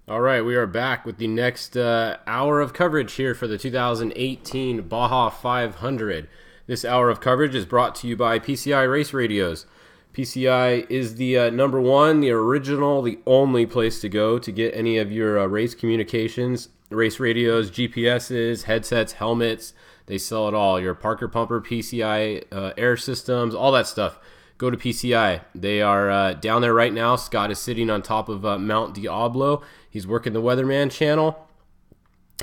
All right, we are back with the next hour of coverage here for the 2018 Baja 500. This hour of coverage is brought to you by PCI Race Radios. PCI is the number one, the original, the only place to go to get any of your race communications, race radios, GPSs, headsets, helmets. They sell it all. Your Parker Pumper, PCI air systems, all that stuff. Go to PCI. They are down there right now. Scott is sitting on top of Mount Diablo. He's working the Weatherman channel.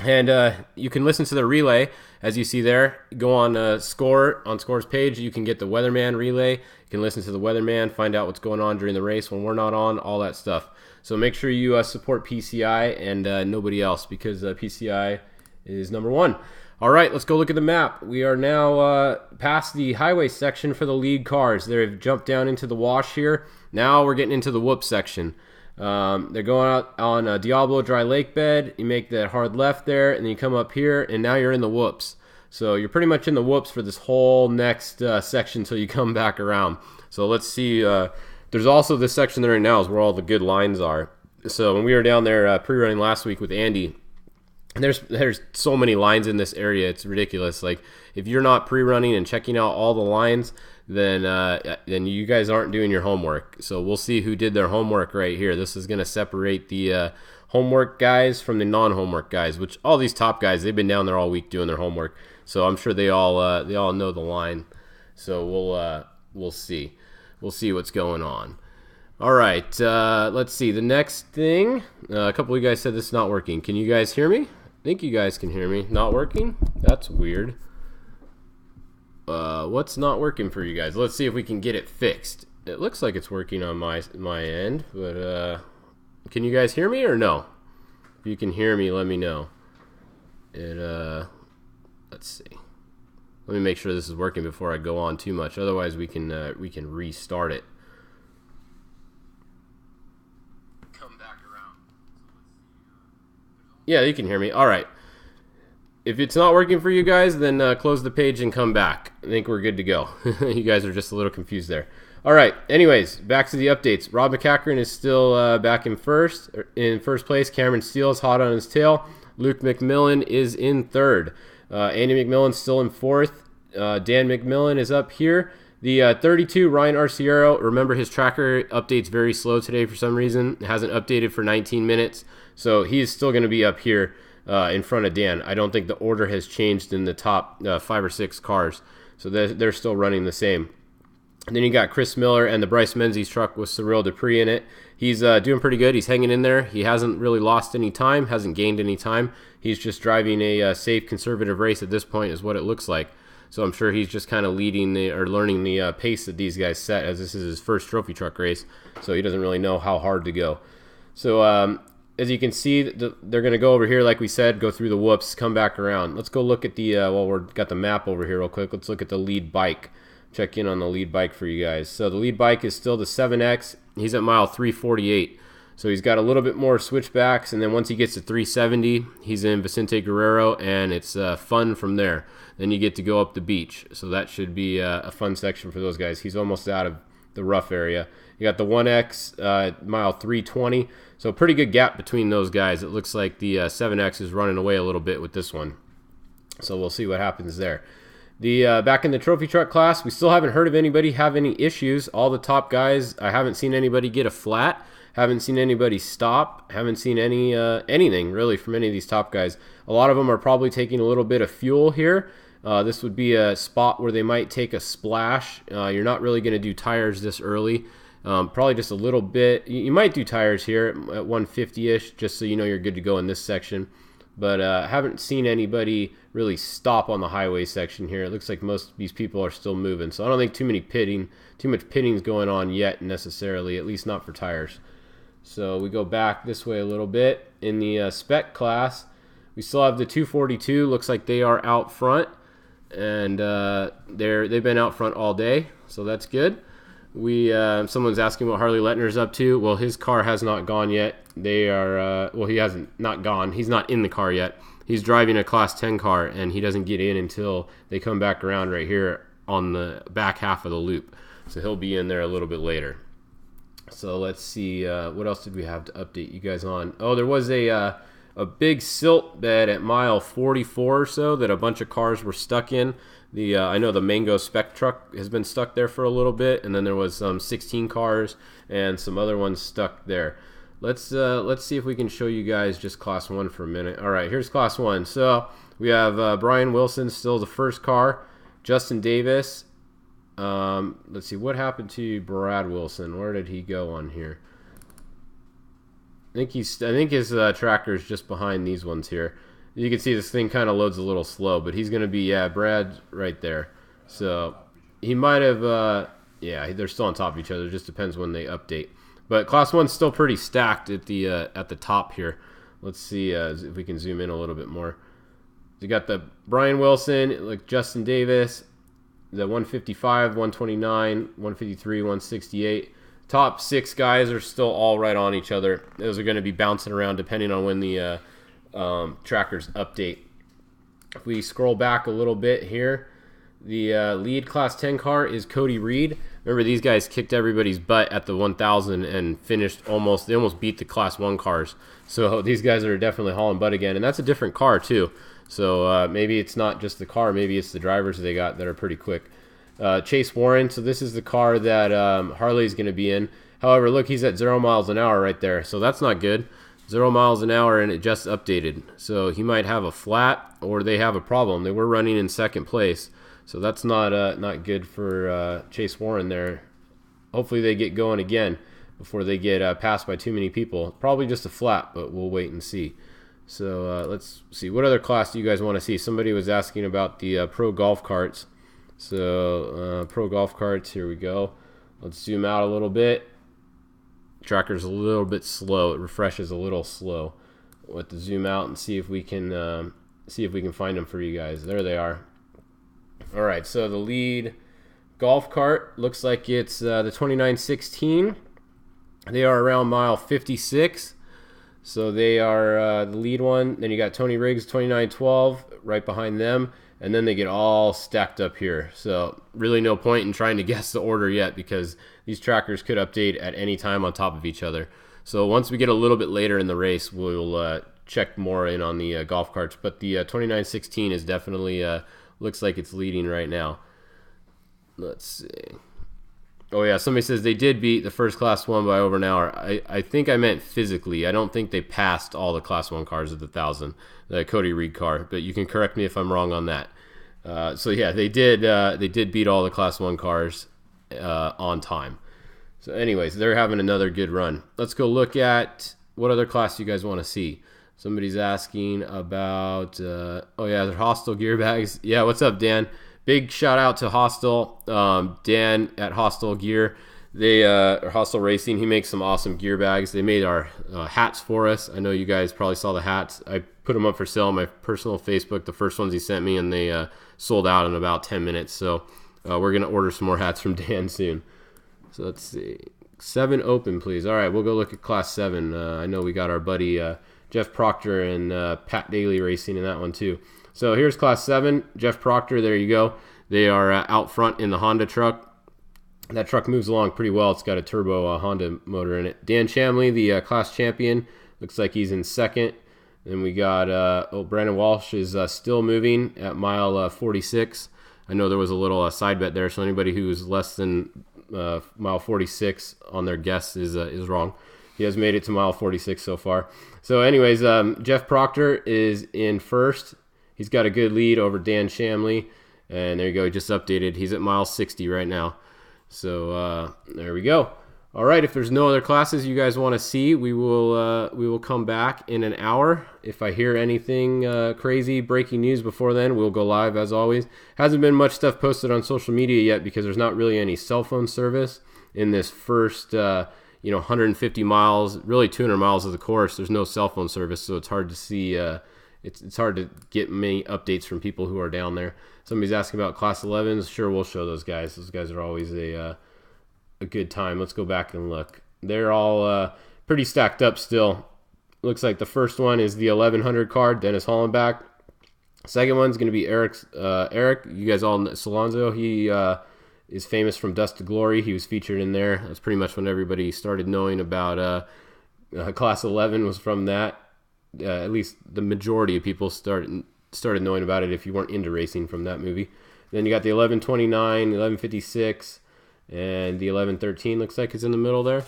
And you can listen to the relay, as you see there. Go on Score's page. You can get the Weatherman relay. You can listen to the Weatherman, find out what's going on during the race when we're not on, all that stuff. So make sure you support PCI and nobody else, because PCI is number one. All right, let's go look at the map. We are now past the highway section for the lead cars. They've jumped down into the wash here. Now we're getting into the whoop section. They're going out on Diablo Dry Lake Bed. You make that hard left there, and then you come up here, and now you're in the whoops. So you're pretty much in the whoops for this whole next section until you come back around. So let's see. There's also this section there right now is where all the good lines are. So when we were down there pre-running last week with Andy, there's so many lines in this area. It's ridiculous. Like, if you're not pre-running and checking out all the lines, then you guys aren't doing your homework. So we'll see who did their homework right here. This is going to separate the homework guys from the non-homework guys, which all these top guys, they've been down there all week doing their homework. So I'm sure they all know the line. So we'll see. We'll see what's going on. All right, let's see. The next thing, a couple of you guys said this is not working. Can you guys hear me? I think you guys can hear me. Not working? That's weird. What's not working for you guys? Let's see if we can get it fixed. It looks like it's working on my end, but can you guys hear me or no? If you can hear me, let me know. Let's see. Let me make sure this is working before I go on too much. Otherwise, we can restart it. Yeah, you can hear me. All right. If it's not working for you guys, then close the page and come back. I think we're good to go. You guys are just a little confused there. All right. Anyways, back to the updates. Rob McCachran is still back in first place. Cameron Steele is hot on his tail. Luke McMillan is in third. Andy McMillan's still in fourth. Dan McMillan is up here. The 32, Ryan Arciero, remember his tracker update's very slow today for some reason. It hasn't updated for 19 minutes. So he's still going to be up here in front of Dan. I don't think the order has changed in the top 5 or 6 cars. So they're still running the same. And then you got Chris Miller and the Bryce Menzies truck with Cyril Dupree in it. He's doing pretty good. He's hanging in there. He hasn't really lost any time, hasn't gained any time. He's just driving a safe, conservative race at this point is what it looks like. So I'm sure he's just kind of learning the pace that these guys set, as this is his first trophy truck race. So he doesn't really know how hard to go. So as you can see, they're going to go over here, like we said, go through the whoops, come back around. Let's go look at the, we've got the map over here real quick. Let's look at the lead bike. Check in on the lead bike for you guys. So the lead bike is still the 7X. He's at mile 348. So he's got a little bit more switchbacks, and then once he gets to 370, he's in Vicente Guerrero, and it's fun from there. Then you get to go up the beach. So that should be a fun section for those guys. He's almost out of the rough area. You got the 1X, mile 320. So pretty good gap between those guys. It looks like the 7X is running away a little bit with this one. So we'll see what happens there. The back in the trophy truck class, we still haven't heard of anybody have any issues. All the top guys, I haven't seen anybody get a flat. Haven't seen anybody stop. Haven't seen anything really from any of these top guys. A lot of them are probably taking a little bit of fuel here. This would be a spot where they might take a splash. You're not really going to do tires this early. Probably just a little bit. You might do tires here at 150-ish, just so you know you're good to go in this section. But I haven't seen anybody really stop on the highway section here. It looks like most of these people are still moving. So I don't think too much pitting is going on yet necessarily, at least not for tires. So we go back this way a little bit. In the spec class, we still have the 242. Looks like they are out front. And they've been out front all day, so that's good. Someone's asking what Harley Lettner's up to. Well, his car has not gone yet. They are he hasn't not gone. He's not in the car yet. He's driving a Class 10 car, and he doesn't get in until they come back around right here on the back half of the loop. So he'll be in there a little bit later. So let's see, what else did we have to update you guys on? Oh, there was a big silt bed at mile 44 or so that a bunch of cars were stuck in. I know the Mango Spec truck has been stuck there for a little bit, and then there was some 16 cars and some other ones stuck there. Let's see if we can show you guys just Class 1 for a minute. All right, here's Class 1. So we have Brian Wilson still the first car. Justin Davis. Let's see, what happened to Brad Wilson? Where did he go on here? I think his tracker is just behind these ones here. You can see this thing kind of loads a little slow, but he's going to be, yeah, Brad right there. So he might have, yeah, they're still on top of each other. It just depends when they update. But Class 1's still pretty stacked at the top here. Let's see if we can zoom in a little bit more. You got the Brian Wilson, like Justin Davis, the 155, 129, 153, 168. Top 6 guys are still all right on each other. Those are going to be bouncing around depending on when the trackers update. If we scroll back a little bit here, the lead Class 10 car is Cody Reed. Remember, these guys kicked everybody's butt at the 1000 and finished they almost beat the Class 1 cars. So these guys are definitely hauling butt again, and that's a different car too. So maybe it's not just the car, maybe it's the drivers they got that are pretty quick. Chase Warren, so this is the car that Harley's going to be in. However, look, he's at 0 miles an hour right there, so that's not good. 0 miles an hour, and it just updated. So he might have a flat, or they have a problem. They were running in second place, so that's not good for Chase Warren there. Hopefully they get going again before they get passed by too many people. Probably just a flat, but we'll wait and see. So let's see. What other class do you guys want to see? Somebody was asking about the pro golf carts. So pro golf carts, here we go. Let's zoom out a little bit. Tracker's a little bit slow. It refreshes a little slow. We'll have to zoom out and see if we can find them for you guys. There they are. All right, so the lead golf cart looks like it's the 2916. They are around mile 56. So they are the lead one. Then you got Tony Riggs, 2912, right behind them. And then they get all stacked up here. So really no point in trying to guess the order yet, because these trackers could update at any time on top of each other. So once we get a little bit later in the race, we'll check more in on the golf carts. But the 2916 is definitely, looks like it's leading right now. Let's see. Oh yeah, somebody says they did beat the first Class 1 by over an hour. I think I meant physically. I don't think they passed all the Class 1 cars at the 1000, the Cody Reed car, but you can correct me if I'm wrong on that. So yeah, they did beat all the Class 1 cars on time. So anyways, they're having another good run. Let's go look at what other class you guys want to see. Somebody's asking about, oh yeah, they're Hostile gear bags. Yeah, what's up, Dan? Big shout out to Hostile, Dan at Hostile Gear. They are Hostile Racing. He makes some awesome gear bags. They made our hats for us. I know you guys probably saw the hats. I put them up for sale on my personal Facebook, the first ones he sent me, and they sold out in about 10 minutes. So we're going to order some more hats from Dan soon. So let's see. 7 open, please. All right, we'll go look at Class 7. I know we got our buddy Jeff Proctor and Pat Daly racing in that one too. So here's Class 7, Jeff Proctor, there you go. They are out front in the Honda truck. That truck moves along pretty well. It's got a turbo Honda motor in it. Dan Chamley, the class champion, looks like he's in second. Then we got, Brandon Walsh is still moving at mile 46. I know there was a little side bet there, so anybody who's less than mile 46 on their guess is wrong. He has made it to mile 46 so far. So anyways, Jeff Proctor is in first. He's got a good lead over Dan Chamley. And there you go, he just updated. He's at mile 60 right now. So there we go. All right, if there's no other classes you guys want to see, we will come back in an hour. If I hear anything crazy, breaking news before then, we'll go live as always. Hasn't been much stuff posted on social media yet because there's not really any cell phone service in this first 150 miles, really 200 miles of the course. There's no cell phone service, so it's hard to see. It's hard to get many updates from people who are down there. Somebody's asking about Class 11s. Sure, we'll show those guys. Those guys are always a good time. Let's go back and look. They're all pretty stacked up still. Looks like the first one is the 1100 car, Dennis Hollenbach. Second one's going to be Eric. You guys all know Salonzo. He is famous from Dust to Glory. He was featured in there. That's pretty much when everybody started knowing about Class 11 was from that. At least the majority of people started knowing about it if you weren't into racing from that movie. Then you got the 1129, 1156, and the 1113 looks like it's in the middle there.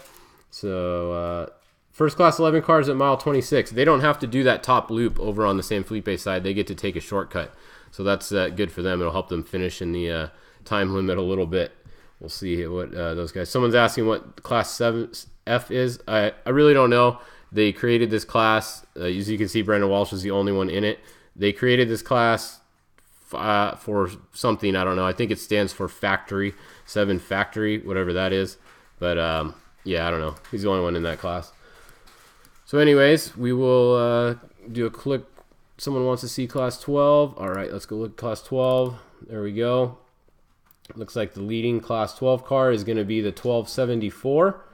So first class 11 cars at mile 26. They don't have to do that top loop over on the San Felipe side. They get to take a shortcut. So that's good for them. It'll help them finish in the time limit a little bit. We'll see what those guys. Someone's asking what class 7F is. I really don't know. They created this class. As you can see, Brandon Walsh is the only one in it. They created this class for something. I don't know. I think it stands for Factory, 7 Factory, whatever that is. But yeah, I don't know. He's the only one in that class. So anyways, we will do a click. Someone wants to see class 12. All right, let's go look at class 12. There we go. Looks like the leading class 12 car is going to be the 1274.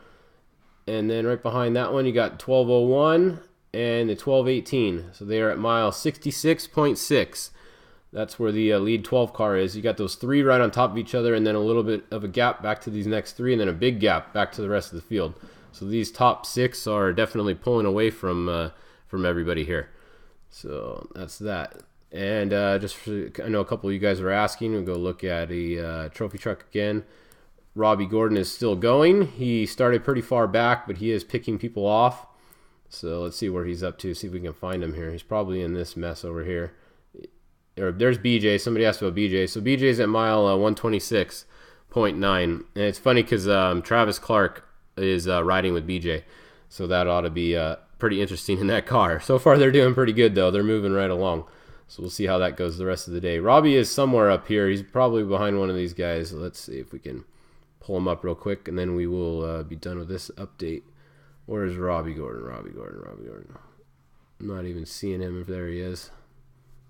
And then right behind that one, you got 1201 and the 1218. So they are at mile 66.6. That's where the lead 12 car is. You got those 3 right on top of each other, and then a little bit of a gap back to these next 3, and then a big gap back to the rest of the field. So these top 6 are definitely pulling away from everybody here. So that's that. And I know a couple of you guys were asking. We'll go look at a trophy truck again. Robbie Gordon is still going. He started pretty far back, but he is picking people off. So let's see where he's up to, see if we can find him here. He's probably in this mess over here. There's BJ. Somebody asked about BJ. So BJ's at mile 126.9. And it's funny because Travis Clark is riding with BJ. So that ought to be pretty interesting in that car. So far they're doing pretty good though. They're moving right along. So we'll see how that goes the rest of the day. Robbie is somewhere up here. He's probably behind one of these guys. Let's see if we can pull him up real quick, and then we will be done with this update. Where is Robbie Gordon? Robbie Gordon. I'm not even seeing him. If there he is.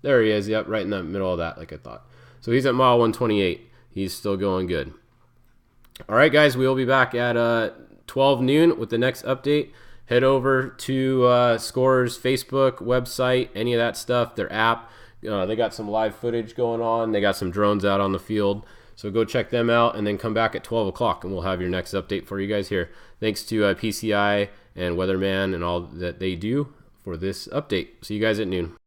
There he is. Yep, right in the middle of that, like I thought. So he's at mile 128. He's still going good. All right, guys, we will be back at 12 noon with the next update. Head over to SCORE's Facebook, website, any of that stuff, their app. They got some live footage going on. They got some drones out on the field. So go check them out and then come back at 12 o'clock and we'll have your next update for you guys here. Thanks to PCI and Weatherman and all that they do for this update. See you guys at noon.